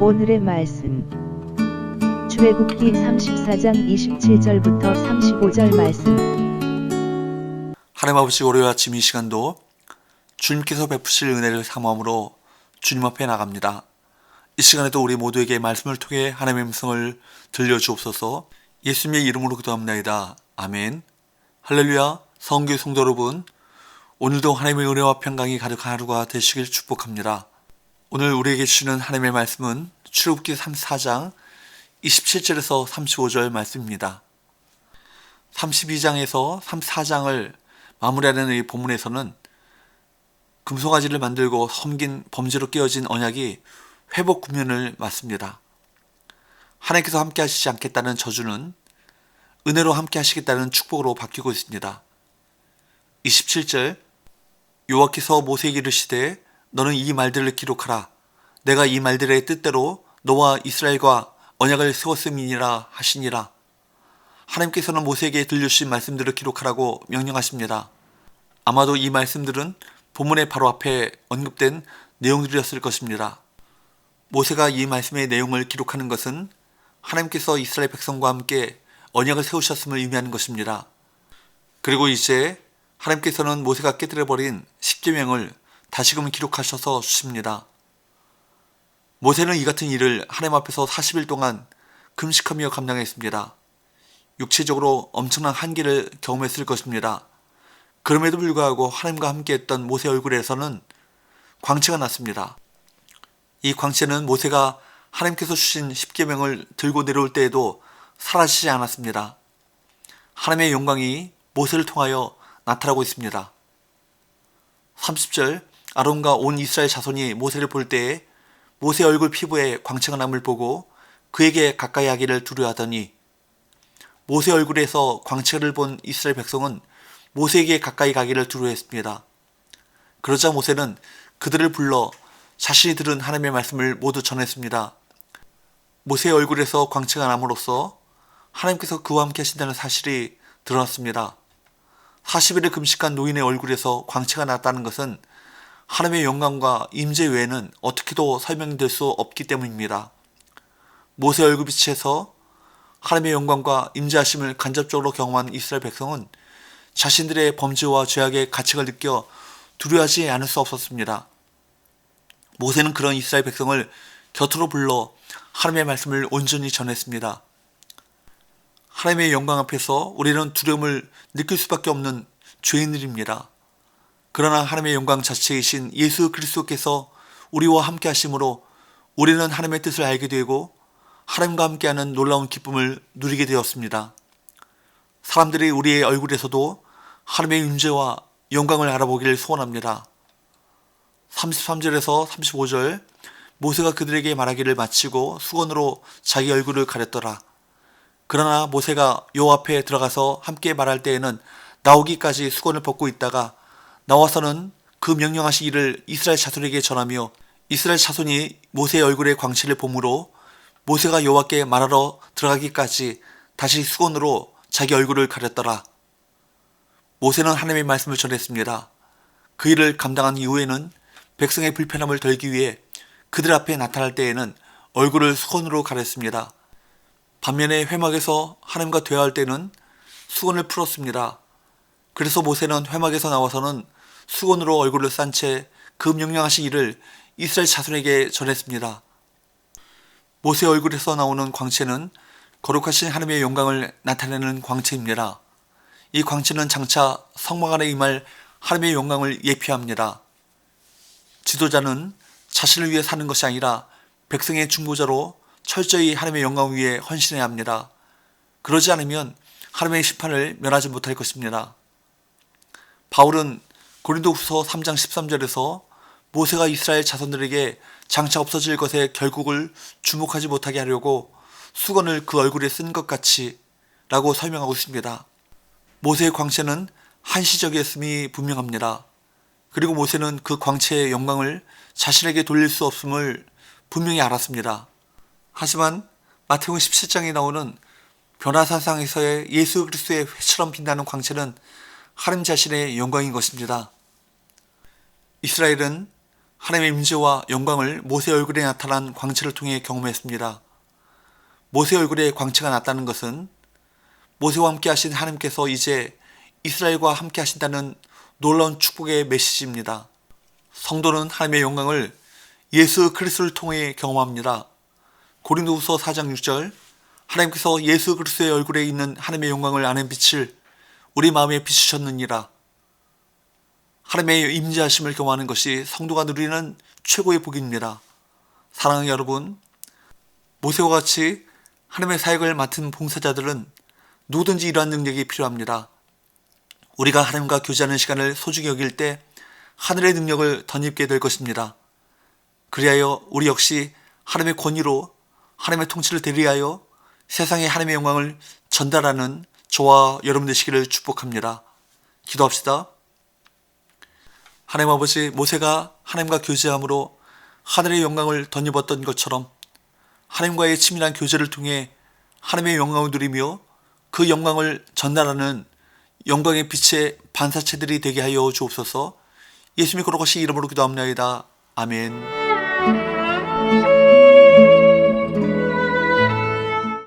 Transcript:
오늘의 말씀 출애굽기 34장 27절부터 35절 말씀. 하나님 아버지, 월요일 아침 이 시간도 주님께서 베푸실 은혜를 사모함으로 주님 앞에 나갑니다. 이 시간에도 우리 모두에게 말씀을 통해 하나님의 음성을 들려주옵소서. 예수님의 이름으로 기도합나이다. 아멘. 할렐루야. 성교 성도 여러분, 오늘도 하나님의 은혜와 평강이 가득한 하루가 되시길 축복합니다. 오늘 우리에게 주시는 하나님의 말씀은 출애굽기 34장 27절에서 35절 말씀입니다. 32장에서 34장을 마무리하는 이 본문에서는 금송아지를 만들고 섬긴 범죄로 깨어진 언약이 회복 국면을 맞습니다. 하나님께서 함께 하시지 않겠다는 저주는 은혜로 함께 하시겠다는 축복으로 바뀌고 있습니다. 27절, 여호와께서 모세에게 이르시되 너는 이 말들을 기록하라. 내가 이 말들의 뜻대로 너와 이스라엘과 언약을 세웠음이니라 하시니라. 하나님께서는 모세에게 들려주신 말씀들을 기록하라고 명령하십니다. 아마도 이 말씀들은 본문의 바로 앞에 언급된 내용들이었을 것입니다. 모세가 이 말씀의 내용을 기록하는 것은 하나님께서 이스라엘 백성과 함께 언약을 세우셨음을 의미하는 것입니다. 그리고 이제 하나님께서는 모세가 깨뜨려버린 십계명을 다시금 기록하셔서 주십니다. 모세는 이 같은 일을 하나님 앞에서 40일 동안 금식하며 감당했습니다. 육체적으로 엄청난 한계를 경험했을 것입니다. 그럼에도 불구하고 하나님과 함께 했던 모세 얼굴에서는 광채가 났습니다. 이 광채는 모세가 하나님께서 주신 십계명을 들고 내려올 때에도 사라지지 않았습니다. 하나님의 영광이 모세를 통하여 나타나고 있습니다. 30절, 아론과 온 이스라엘 자손이 모세를 볼 때에 모세 얼굴 피부에 광채가 남을 보고 그에게 가까이 하기를 두려워하더니, 모세 얼굴에서 광채를 본 이스라엘 백성은 모세에게 가까이 가기를 두려워했습니다. 그러자 모세는 그들을 불러 자신이 들은 하나님의 말씀을 모두 전했습니다. 모세의 얼굴에서 광채가 남으로써 하나님께서 그와 함께 하신다는 사실이 드러났습니다. 40일을 금식한 노인의 얼굴에서 광채가 났다는 것은 하나님의 영광과 임재 외에는 어떻게도 설명될 수 없기 때문입니다. 모세 얼굴빛에서 하나님의 영광과 임재하심을 간접적으로 경험한 이스라엘 백성은 자신들의 범죄와 죄악의 가책을 느껴 두려워하지 않을 수 없었습니다. 모세는 그런 이스라엘 백성을 곁으로 불러 하나님의 말씀을 온전히 전했습니다. 하나님의 영광 앞에서 우리는 두려움을 느낄 수밖에 없는 죄인들입니다. 그러나 하나님의 영광 자체이신 예수 그리스도께서 우리와 함께 하심으로 우리는 하나님의 뜻을 알게 되고 하나님과 함께하는 놀라운 기쁨을 누리게 되었습니다. 사람들이 우리의 얼굴에서도 하나님의 임재와 영광을 알아보기를 소원합니다. 33절에서 35절, 모세가 그들에게 말하기를 마치고 수건으로 자기 얼굴을 가렸더라. 그러나 모세가 여호와 앞에 들어가서 함께 말할 때에는 나오기까지 수건을 벗고 있다가 나와서는 그 명령하신 일을 이스라엘 자손에게 전하며 이스라엘 자손이 모세의 얼굴에 광채를 보므로 모세가 여호와께 말하러 들어가기까지 다시 수건으로 자기 얼굴을 가렸더라. 모세는 하나님의 말씀을 전했습니다. 그 일을 감당한 이후에는 백성의 불편함을 덜기 위해 그들 앞에 나타날 때에는 얼굴을 수건으로 가렸습니다. 반면에 회막에서 하나님과 대화할 때는 수건을 풀었습니다. 그래서 모세는 회막에서 나와서는 수건으로 얼굴을 싼 채 그 명령하신 일을 이스라엘 자손에게 전했습니다. 모세 얼굴에서 나오는 광채는 거룩하신 하나님의 영광을 나타내는 광채입니다. 이 광채는 장차 성막 안에 임할 하나님의 영광을 예표합니다. 지도자는 자신을 위해 사는 것이 아니라 백성의 중보자로 철저히 하나님의 영광 위에 헌신해야 합니다. 그러지 않으면 하나님의 심판을 면하지 못할 것입니다. 바울은 고린도후서 3장 13절에서 모세가 이스라엘 자손들에게 장차 없어질 것의 결국을 주목하지 못하게 하려고 수건을 그 얼굴에 쓴 것 같이 라고 설명하고 있습니다. 모세의 광채는 한시적이었음이 분명합니다. 그리고 모세는 그 광채의 영광을 자신에게 돌릴 수 없음을 분명히 알았습니다. 하지만 마태복음 17장에 나오는 변화사상에서의 예수 그리스도의 회처럼 빛나는 광채는 하나님 자신의 영광인 것입니다. 이스라엘은 하나님의 임재와 영광을 모세 얼굴에 나타난 광채를 통해 경험했습니다. 모세 얼굴에 광채가 났다는 것은 모세와 함께 하신 하나님께서 이제 이스라엘과 함께 하신다는 놀라운 축복의 메시지입니다. 성도는 하나님의 영광을 예수 그리스도를 통해 경험합니다. 고린도후서 4장 6절 하나님께서 예수 그리스도의 얼굴에 있는 하나님의 영광을 아는 빛을 우리 마음에 비추셨느니라. 하나님의 임재하심을 경험하는 것이 성도가 누리는 최고의 복입니다. 사랑하는 여러분, 모세와 같이 하나님의 사역을 맡은 봉사자들은 누구든지 이러한 능력이 필요합니다. 우리가 하나님과 교제하는 시간을 소중히 여길 때 하늘의 능력을 덧입게 될 것입니다. 그리하여 우리 역시 하나님의 권위로 하나님의 통치를 대리하여 세상에 하나님의 영광을 전달하는 저와 여러분 되시기를 축복합니다. 기도합시다. 하나님 아버지, 모세가 하나님과 교제함으로 하늘의 영광을 덧입었던 것처럼 하나님과의 친밀한 교제를 통해 하나님의 영광을 누리며 그 영광을 전달하는 영광의 빛의 반사체들이 되게 하여 주옵소서. 예수님의 거룩하신 이름으로 기도합니다. 아멘.